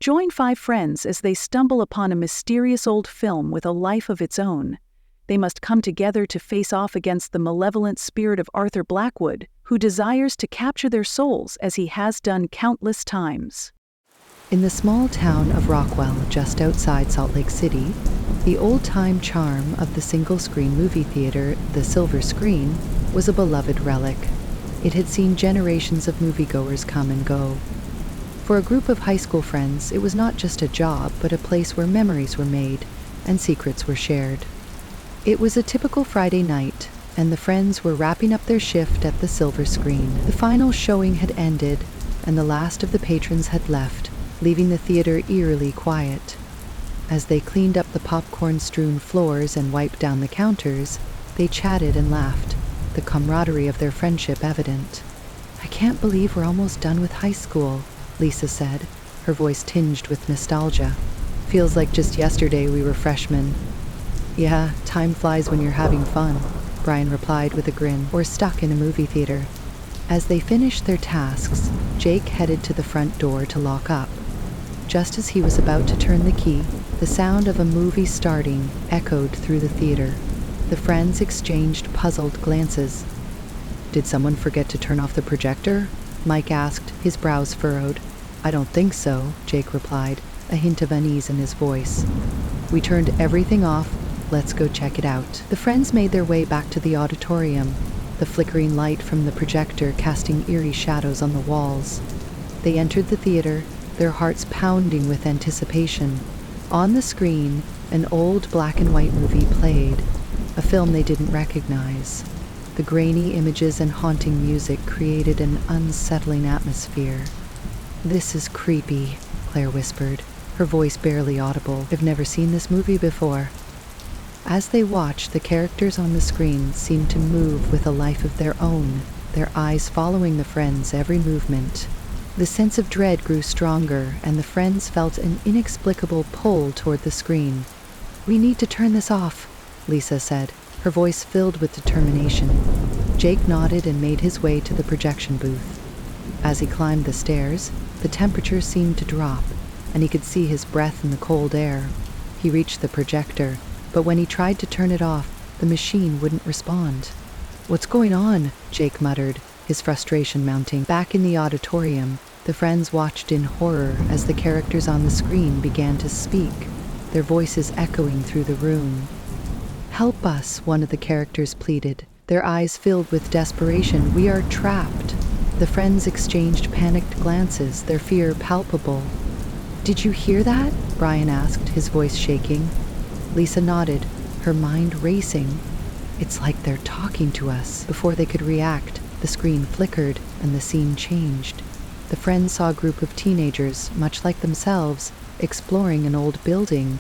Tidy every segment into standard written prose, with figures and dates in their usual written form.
Join 5 friends as they stumble upon a mysterious old film with a life of its own. They must come together to face off against the malevolent spirit of Arthur Blackwood, who desires to capture their souls as he has done countless times. In the small town of Rockwell, just outside Salt Lake City, the old-time charm of the single-screen movie theater, the Silver Screen, was a beloved relic. It had seen generations of moviegoers come and go. For a group of high school friends, it was not just a job, but a place where memories were made and secrets were shared. It was a typical Friday night, and the friends were wrapping up their shift at the Silver Screen. The final showing had ended, and the last of the patrons had left, leaving the theater eerily quiet. As they cleaned up the popcorn-strewn floors and wiped down the counters, they chatted and laughed, the camaraderie of their friendship evident. "I can't believe we're almost done with high school," Lisa said, her voice tinged with nostalgia. "Feels like just yesterday we were freshmen." "Yeah, time flies when you're having fun," Brian replied with a grin, "or stuck in a movie theater." As they finished their tasks, Jake headed to the front door to lock up. Just as he was about to turn the key, the sound of a movie starting echoed through the theater. The friends exchanged puzzled glances. "Did someone forget to turn off the projector?" Mike asked, his brows furrowed. "I don't think so," Jake replied, a hint of unease in his voice. "We turned everything off. Let's go check it out." The friends made their way back to the auditorium, the flickering light from the projector casting eerie shadows on the walls. They entered the theater, their hearts pounding with anticipation. On the screen, an old black and white movie played, a film they didn't recognize. The grainy images and haunting music created an unsettling atmosphere. "This is creepy," Claire whispered, her voice barely audible. "I've never seen this movie before." As they watched, the characters on the screen seemed to move with a life of their own, their eyes following the friends' every movement. The sense of dread grew stronger, and the friends felt an inexplicable pull toward the screen. "We need to turn this off," Lisa said, her voice filled with determination. Jake nodded and made his way to the projection booth. As he climbed the stairs, the temperature seemed to drop, and he could see his breath in the cold air. He reached the projector, but when he tried to turn it off, the machine wouldn't respond. "What's going on?" Jake muttered, his frustration mounting. Back in the auditorium, the friends watched in horror as the characters on the screen began to speak, their voices echoing through the room. "Help us," one of the characters pleaded, their eyes filled with desperation. "We are trapped." The friends exchanged panicked glances, their fear palpable. "Did you hear that?" Brian asked, his voice shaking. Lisa nodded, her mind racing. "It's like they're talking to us." Before they could react, the screen flickered and the scene changed. The friends saw a group of teenagers, much like themselves, exploring an old building.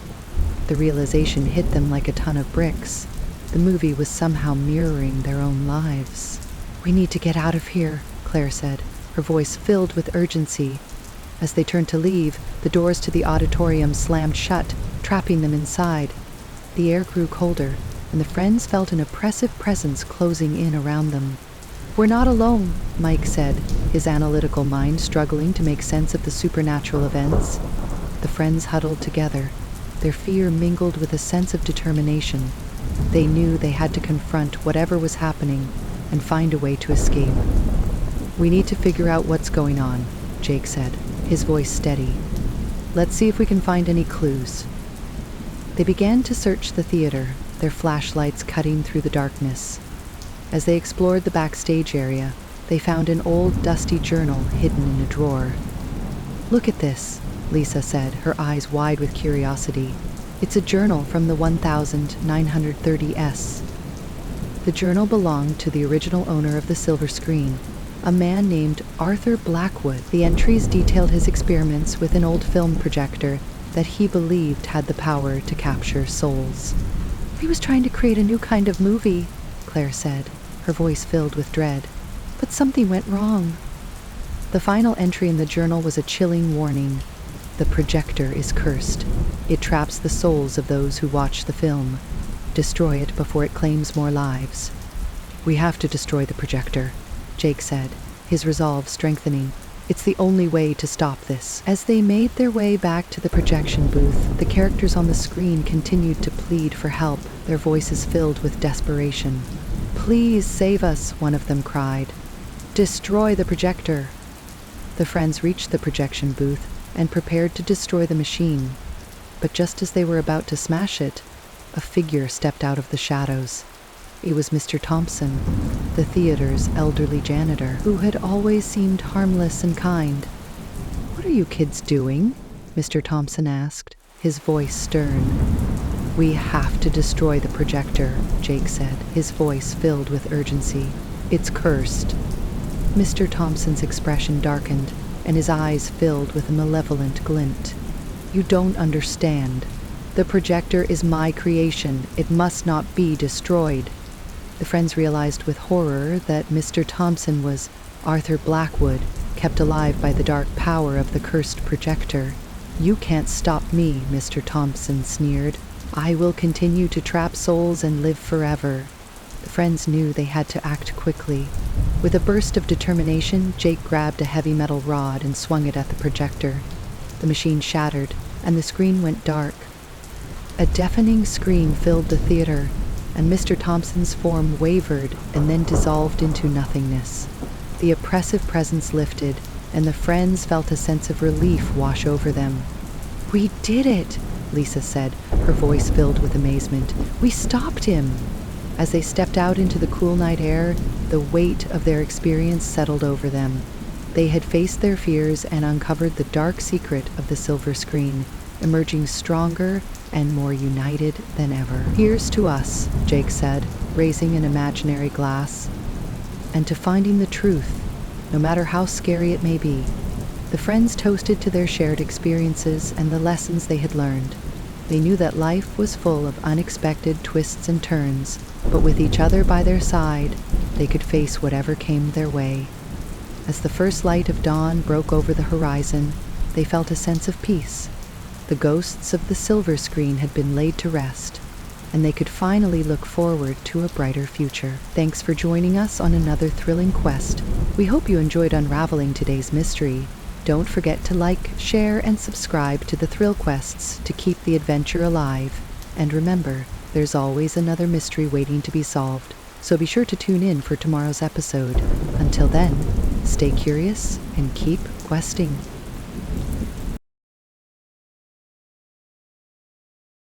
The realization hit them like a ton of bricks. The movie was somehow mirroring their own lives. "We need to get out of here," Claire said, her voice filled with urgency. As they turned to leave, the doors to the auditorium slammed shut, trapping them inside. The air grew colder, and the friends felt an oppressive presence closing in around them. "We're not alone," Mike said, his analytical mind struggling to make sense of the supernatural events. The friends huddled together, their fear mingled with a sense of determination. They knew they had to confront whatever was happening and find a way to escape. "We need to figure out what's going on," Jake said, his voice steady. "Let's see if we can find any clues." They began to search the theater, their flashlights cutting through the darkness. As they explored the backstage area, they found an old, dusty journal hidden in a drawer. "Look at this," Lisa said, her eyes wide with curiosity. "It's a journal from the 1930s. The journal belonged to the original owner of the Silver Screen, a man named Arthur Blackwood. The entries detailed his experiments with an old film projector that he believed had the power to capture souls. "He was trying to create a new kind of movie," Claire said, her voice filled with dread. "But something went wrong." The final entry in the journal was a chilling warning. "The projector is cursed. It traps the souls of those who watch the film. Destroy it before it claims more lives." "We have to destroy the projector," Jake said, his resolve strengthening. It's the only way to stop this. As they made their way back to the projection booth, the characters on the screen continued to plead for help, their voices filled with desperation. "Please save us," one of them cried. "Destroy the projector." The friends reached the projection booth and prepared to destroy the machine. But just as they were about to smash it, a figure stepped out of the shadows. It was Mr. Thompson, the theater's elderly janitor, who had always seemed harmless and kind. "What are you kids doing?" Mr. Thompson asked, his voice stern. "We have to destroy the projector," Jake said, his voice filled with urgency. "It's cursed." Mr. Thompson's expression darkened, and his eyes filled with a malevolent glint. "You don't understand. The projector is my creation. It must not be destroyed." The friends realized with horror that Mr. Thompson was Arthur Blackwood, kept alive by the dark power of the cursed projector. "You can't stop me," Mr. Thompson sneered. "I will continue to trap souls and live forever." The friends knew they had to act quickly. With a burst of determination, Jake grabbed a heavy metal rod and swung it at the projector. The machine shattered, and the screen went dark. A deafening scream filled the theater, and Mr. Thompson's form wavered and then dissolved into nothingness. The oppressive presence lifted, and the friends felt a sense of relief wash over them. "We did it," Lisa said, her voice filled with amazement. "We stopped him." As they stepped out into the cool night air, the weight of their experience settled over them. They had faced their fears and uncovered the dark secret of the silver screen, emerging stronger and more united than ever. "Here's to us," Jake said, raising an imaginary glass, "and to finding the truth, no matter how scary it may be." The friends toasted to their shared experiences and the lessons they had learned. They knew that life was full of unexpected twists and turns, but with each other by their side, they could face whatever came their way. As the first light of dawn broke over the horizon, they felt a sense of peace. The ghosts of the silver screen had been laid to rest, and they could finally look forward to a brighter future. Thanks for joining us on another thrilling quest. We hope you enjoyed unraveling today's mystery. Don't forget to like, share, and subscribe to the Thrill Quests to keep the adventure alive. And remember, there's always another mystery waiting to be solved, so be sure to tune in for tomorrow's episode. Until then, stay curious and keep questing.